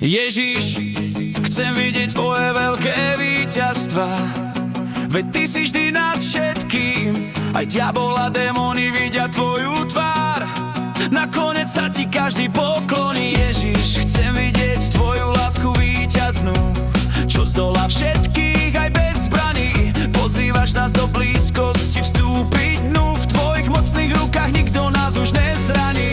Ježiš, chcem vidieť tvoje veľké víťazstva, veď ty si vždy nad všetkým. Aj diabol a démoni vidia tvoju tvár, nakoniec sa ti každý pokloní. Ježiš, chcem vidieť tvoju lásku víťaznú, čo zdolá všetkých aj bez zbraní. Pozývaš nás do blízkosti vstúpiť dnu, v tvojich mocných rukách nikto nás už nezraní.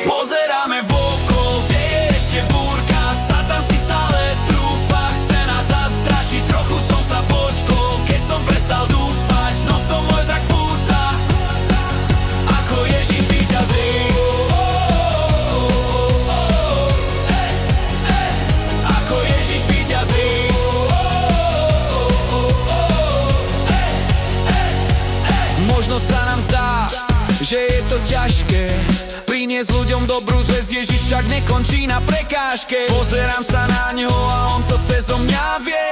Pozeráme vokol, kde je ešte búrka, Satan si stále trúfa, chce nás zastrašiť. Trochu som sa počkol, keď som prestal dúfať, no v tom môj zrak púta, ako Ježiš víťazí. Ako Ježiš víťazí. Možno sa nám zdá, že je to ťažké priniesť ľuďom dobrú zvesť, Ježiš však nekončí na prekážke. Pozerám sa na ňo a on to cezo mňa vie.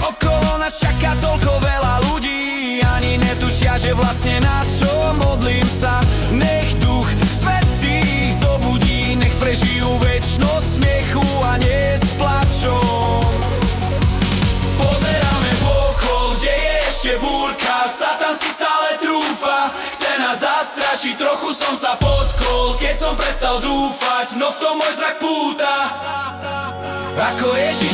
Okolo nás čaká toľko veľa ľudí, ani netušia, že vlastne na čo. Modlím sa, nech duch svätý zobudí, nech prežijú večnosť smiechu a nie s plačom. Pozeráme vokol, kde je ešte búrka, Satan si stále trúfa, chce nás zastrašiť. Trochu som sa potkol, keď som prestal dúfať, no v tom môj zrak púta, ako Ježiš